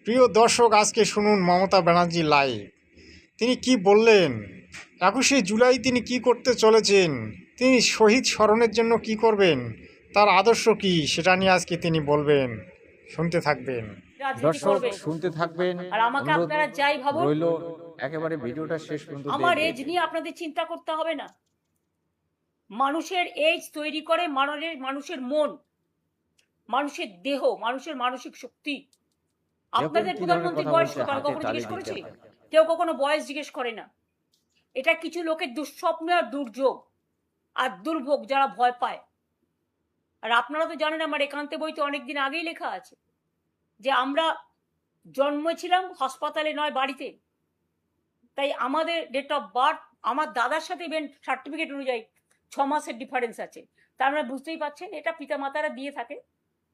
প্রিয় দর্শক, আজকে শুনুন মমতা ব্যানার্জি লাইভ। তিনি কি বললেন, 21শে জুলাই তিনি কি করতে চলেছেন, তিনি শহীদ স্মরণের জন্য কি করবেন, তার আদর্শ কি, সেটা নিয়ে আজকে তিনি বলবেন। শুনতে থাকবেন দর্শক, শুনতে থাকবেন। আর আমাকে অনুরোধ আপনারা যাই ভাবুন, রইল একেবারে ভিডিওটা শেষ পর্যন্ত আমার দেখবেন। এজ নিয়ে আপনাদের চিন্তা করতে হবে না। মানুষের এজ তৈরি করে মানুষের মন, মানুষের দেহ, মানুষের মানসিক শক্তি। আপনাদের প্রধানমন্ত্রীর বয়স কত আমি কখনো জিজ্ঞেস করেছি? কেউ কখনো বয়স জিজ্ঞেস করে না। এটা কিছু লোকের দুঃস্বপ্ন আর দুর্যোগ আর দুর্ভোগ, যারা ভয় পায়। আর আপনারা তো জানেন, আমার একান্তে বইতে অনেকদিন আগেই লেখা আছে যে আমরা জন্মেছিলাম হাসপাতালে নয়, বাড়িতে। তাই আমাদের ডেট অফ বার্থ আমার দাদার সাথে ইভেন সার্টিফিকেট অনুযায়ী 6 মাসের ডিফারেন্স আছে। তার মানে বুঝতেই পারছেন, এটা পিতামাতারা দিয়ে থাকে।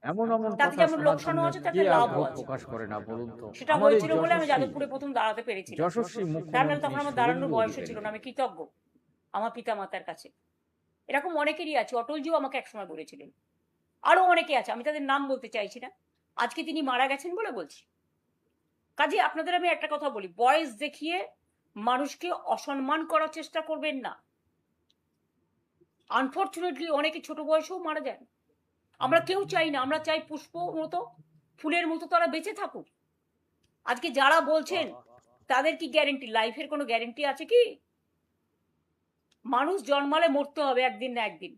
এমন তাতে যেমন লোকসানও আছে, তাতে লাভও আছে। প্রকাশ করে না বলুন তো। সেটা হয়েছিল বলে আমি যাদবপুরে প্রথম দাঁড়াতে পেরেছি। যশস্বী তার মানে তখন মুখ্যমন্ত্রী আমার দাঁড়ানোর বয়সও সুরেন্দ্র ছিল না। আমি কৃতজ্ঞ আমার পিতামাতার কাছে। এরকম অনেকেরই আছে। অটলজিও আমাকে একসময় বলেছিলেন, আরো অনেকে আছে, আমি তাদের নাম বলতে চাইছি না। আজকে তিনি মারা গেছেন বলে বলছি। কাজে আপনাদের আমি একটা কথা বলি, বয়স দেখিয়ে মানুষকে অসম্মান করার চেষ্টা করবেন না। আনফর্চুনেটলি অনেকে ছোট বয়সেও মারা যায়। আমরা কেউ চাই না, আমরা চাই পুষ্প মতো, ফুলের মতো তারা বেঁচে থাকুক। আজকে যারা বলছেন তাদের কি গ্যারেন্টি? লাইফের কোনো গ্যারেন্টি আছে কি? মানুষ জন্মালে মরতে হবে একদিন না একদিন।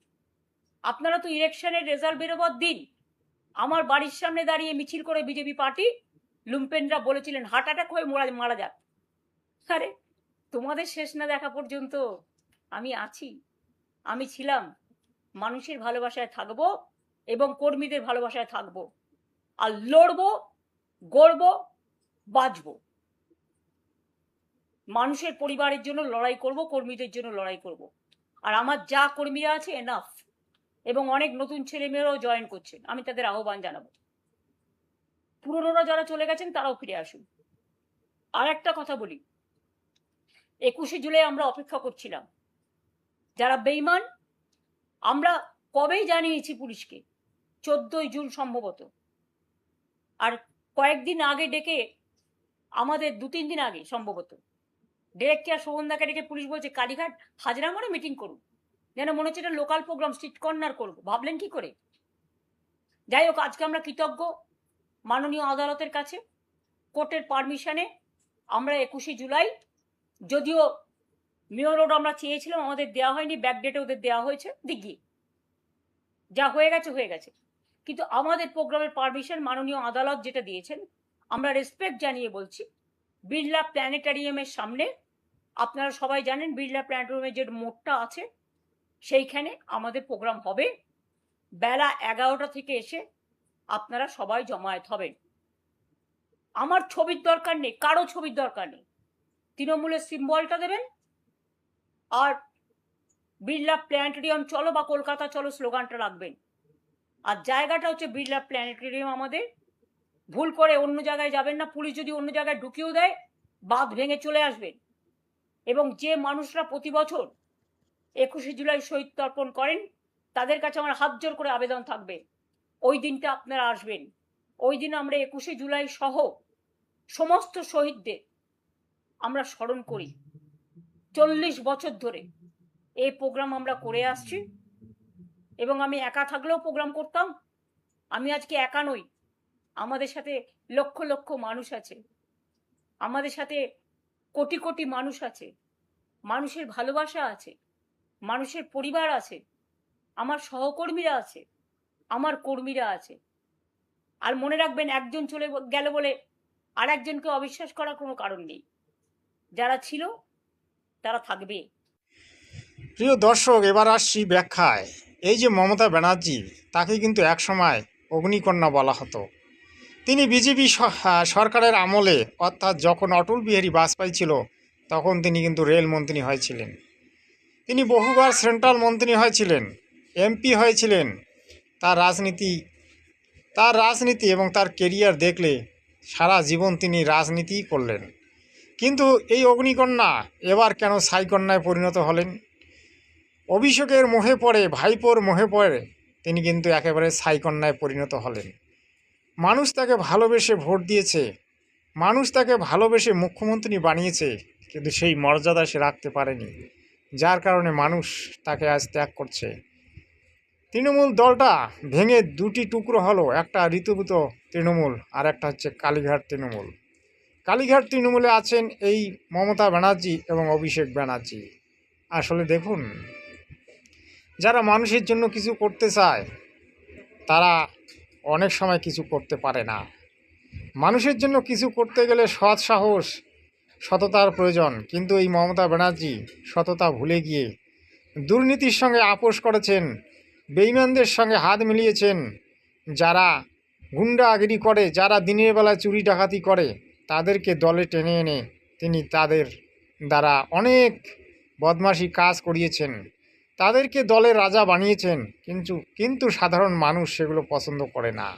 আপনারা তো ইলেকশনের রেজাল্ট বেরোবার দিন আমার বাড়ির সামনে দাঁড়িয়ে মিছিল করে বিজেপি পার্টি লুম্পেনরা বলেছিলেন হার্ট অ্যাটাক হয়ে মারা যাক। আরে তোমাদের শেষ না দেখা পর্যন্ত আমি আছি, আমি ছিলাম। মানুষের ভালোবাসায় থাকবো এবং কর্মীদের ভালোবাসায় থাকবো, আর লড়বো, গড়বো, বাঁচবো। মানুষের পরিবারের জন্য লড়াই করব, কর্মীদের জন্য লড়াই করব। আর আমার যা কর্মীরা আছে এনাফ, এবং অনেক নতুন ছেলেমেয়েরাও জয়েন করছেন, আমি তাদের আহ্বান জানাবো। পুরনোরা যারা চলে গেছেন তারাও ফিরে আসুন। আর একটা কথা বলি, 21শে জুলাই আমরা অপেক্ষা করছিলাম। যারা বেঈমান, আমরা কবেই জানিয়েছি পুলিশকে, 14ই জুন সম্ভবত। আর কয়েকদিন আগে ডেকে, আমাদের 2-3 দিন আগে সম্ভবত, ডিরেক্টর শোভনদাকে ডেকে পুলিশ বলছে কালীঘাট হাজরা মোড়ে মিটিং করুন। যেন মনে হচ্ছে এটা লোকাল প্রোগ্রাম, স্ট্রিট কর্নার করবো। ভাবলেন কি করে? যাই হোক, আজকে আমরা কৃতজ্ঞ মাননীয় আদালতের কাছে, কোর্টের পারমিশনে আমরা 21শে জুলাই, যদিও মেয়র রোড আমরা চেয়েছিলাম, আমাদের দেওয়া হয়নি, ব্যাকডেটে ওদের দেওয়া হয়েছে, দিঘি যা হয়ে গেছে হয়ে গেছে। কিন্তু আমাদের প্রোগ্রামের পারমিশন মাননীয় আদালত যেটা দিয়েছেন, আমরা রেসপেক্ট জানিয়ে বলছি, বিড়লা প্ল্যানেটারিয়ামের সামনে, আপনারা সবাই জানেন বিড়লা প্ল্যানেটারিয়ামের যে মোড়টা আছে সেইখানে আমাদের প্রোগ্রাম হবে। বেলা 11টা থেকে এসে আপনারা সবাই জমায়েত হবেন। আমার ছবির দরকার নেই, কারো ছবির দরকার নেই। তৃণমূলের সিম্বলটা দেবেন আর বিড়লা প্ল্যানেটেরিয়াম চলো বা কলকাতা চলো স্লোগানটা রাখবেন। আর জায়গাটা হচ্ছে বিড়লা প্ল্যানেটেরিয়াম। আমাদের ভুল করে অন্য জায়গায় যাবেন না। পুলিশ যদি অন্য জায়গায় ঢুকিয়েও দেয়, বাঁধ ভেঙে চলে আসবেন। এবং যে মানুষরা প্রতি বছর 21শে জুলাই শহীদ তর্পণ করেন, তাদের কাছে আমার হাত জোর করে আবেদন থাকবে, ওই দিনটা আপনারা আসবেন। ওই দিন আমরা 21শে জুলাই সহ সমস্ত শহীদদের আমরা স্মরণ করি। 40 বছর ধরে এই প্রোগ্রাম আমরা করে আসছি, এবং আমি একা থাকলেও প্রোগ্রাম করতাম। আমি আজকে একা নই, আমাদের সাথে লক্ষ লক্ষ মানুষ আছে, আমাদের সাথে কোটি কোটি মানুষ আছে, মানুষের ভালোবাসা আছে, মানুষের পরিবার আছে, আমার সহকর্মীরা আছে, আমার কর্মীরা আছে। আর মনে রাখবেন, একজন চলে গেল বলে আর একজনকে অবিশ্বাস করার কোনো কারণ নেই। যারা ছিল তারা থাকবে। প্রিয় দর্শক, এবার আসছি ব্যাখ্যায়। এই যে মমতা ব্যানার্জি, তাকে কিন্তু একসময় অগ্নিকন্যা বলা হতো। তিনি বিজেপি সরকারের আমলে, অর্থাৎ যখন অটল বিহারী বাজপেয়ী ছিল, তখন তিনি কিন্তু রেলমন্ত্রী হয়েছিলেন। তিনি বহুবার সেন্ট্রাল মন্ত্রী হয়েছিলেন, এমপি হয়েছিলেন। তার রাজনীতি এবং তার কেরিয়ার দেখলে সারা জীবন তিনি রাজনীতিই করলেন। কিন্তু এই অগ্নিকন্যা এবার কেন ছাইকন্যায় পরিণত হলেন? অভিষেকের মোহে পড়ে, ভাইপোর মোহে পড়ে তিনি কিন্তু একেবারে ছাইকন্যায় পরিণত হলেন। মানুষ তাকে ভালোবেসে ভোট দিয়েছে, মানুষ তাকে ভালোবেসে মুখ্যমন্ত্রী বানিয়েছে, কিন্তু সেই মর্যাদা সে রাখতে পারেনি, যার কারণে মানুষ তাকে আজ ত্যাগ করছে। তৃণমূল দলটা ভেঙে দুটি টুকরো হলো, একটা ঋতুভূত তৃণমূল আর একটা হচ্ছে কালীঘাট তৃণমূল। কালীঘাট তৃণমূলে আছেন এই মমতা ব্যানার্জি এবং অভিষেক ব্যানার্জি। আসলে দেখুন, যারা মানুষের জন্য কিছু করতে চায় তারা অনেক সময় কিছু করতে পারে না। মানুষের জন্য কিছু করতে গেলে সৎ সাহস, সততার প্রয়োজন, কিন্তু এই মমতা ব্যানার্জি সততা ভুলে গিয়ে দুর্নীতির সঙ্গে আপোষ করেছেন, বেঈমানদের সঙ্গে হাত মিলিয়েছেন। যারা গুন্ডাগিরি করে, যারা দিনের বেলায় চুরি ডাকাতি করে, তাদেরকে দলে টেনে এনে তিনি তাদের দ্বারা অনেক বদমাশি কাজ করিয়েছেন, তাদেরকে দলের রাজা বানিয়েছেন। কিন্তু সাধারণ মানুষ সেগুলো পছন্দ করে না।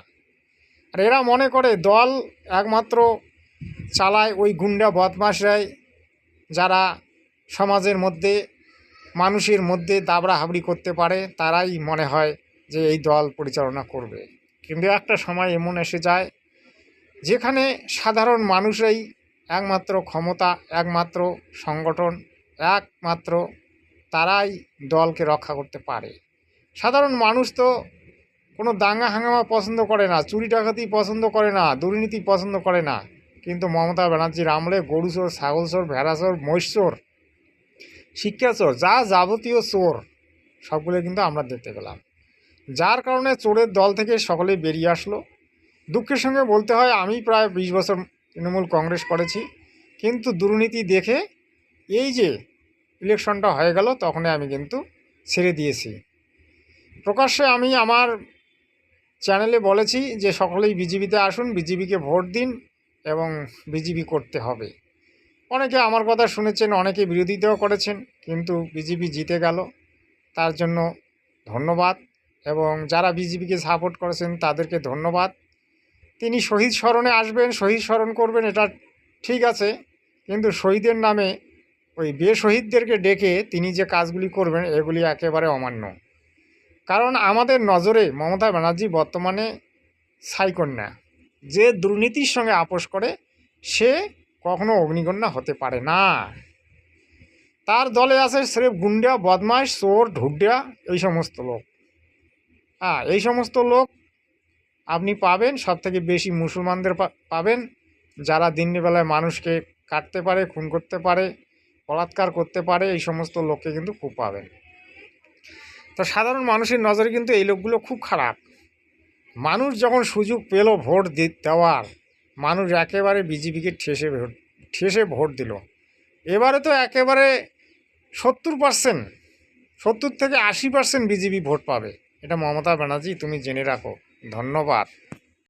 আর এরা মনে করে দল একমাত্র চালায় ওই গুন্ডা বদমাশরাই, যারা সমাজের মধ্যে মানুষের মধ্যে দাবড়া হাবড়ি করতে পারে, তারাই মনে হয় যে এই দল পরিচালনা করবে। কিন্তু একটা সময় এমন এসে যায় যেখানে সাধারণ মানুষরাই একমাত্র ক্ষমতা, একমাত্র সংগঠন, একমাত্র তারাই দলকে রক্ষা করতে পারে। সাধারণ মানুষ তো কোনো দাঙ্গা হাঙ্গামা পছন্দ করে না, চুরি ডাকাতি পছন্দ করে না, দুর্নীতি পছন্দ করে না। কিন্তু মমতা ব্যানার্জির আমলে গরু চোর, ছাগল চোর, ভেড়া চোর, মহিষ চোর, শিক্ষা চোর, যা যাবতীয় চোর সবগুলো কিন্তু আমরা দেখতে পেলাম। যার কারণে চোরের দল থেকে সকলেই বেরিয়ে আসলো। দুঃখের সঙ্গে বলতে হয়, আমি প্রায় 20 বছর তৃণমূল কংগ্রেস করেছি, কিন্তু দুর্নীতি দেখে এই যে ইলেকশনটা হয়ে গেল তখনই আমি কিন্তু ছেড়ে দিয়েছি। প্রকাশ্যে আমি আমার চ্যানেলে বলেছি যে সকলেই বিজেপিতে আসুন, বিজেপিকে ভোট দিন এবং বিজেপি করতে হবে। অনেকে আমার কথা শুনেছেন, অনেকে বিরোধিতাও করেছেন, কিন্তু বিজেপি জিতে গেল, তার জন্য ধন্যবাদ। এবং যারা বিজেপিকে সাপোর্ট করেছেন তাদেরকে ধন্যবাদ। তিনি শহীদ স্মরণে আসবেন, শহীদ স্মরণ করবেন, এটা ঠিক আছে, কিন্তু শহীদের নামে ওই বেশহীদদেরকে ডেকে তিনি যে কাজগুলি করবেন এগুলি একেবারে অমান্য। কারণ আমাদের নজরে মমতা ব্যানার্জি বর্তমানে ছাইকন্যা। যে দুর্নীতির সঙ্গে আপোষ করে সে কখনো অগ্নিকন্যা হতে পারে না। তার দলে আছে স্রেফ গুন্ডা, বদমাশ, চোর, ঢুড্ডা, এই সমস্ত লোক। এই সমস্ত লোক আপনি পাবেন, সবথেকে বেশি মুসলমানদের পাবেন, যারা দিনের বেলায় মানুষকে কাটতে পারে, খুন করতে পারে, বলাৎকার করতে পারে, এই সমস্ত লোককে কিন্তু খুব পাবেন। তো সাধারণ মানুষের নজরে কিন্তু এই লোকগুলো খুব খারাপ। মানুষ যখন সুযোগ পেল ভোট দেওয়ার, মানুষ একেবারে বিজেপিকে ঠেসে ভোট দিল। এবারে তো একেবারে 70%, 70 থেকে 80% বিজেপি ভোট পাবে। এটা মমতা ব্যানার্জি তুমি জেনে রাখো। ধন্যবাদ।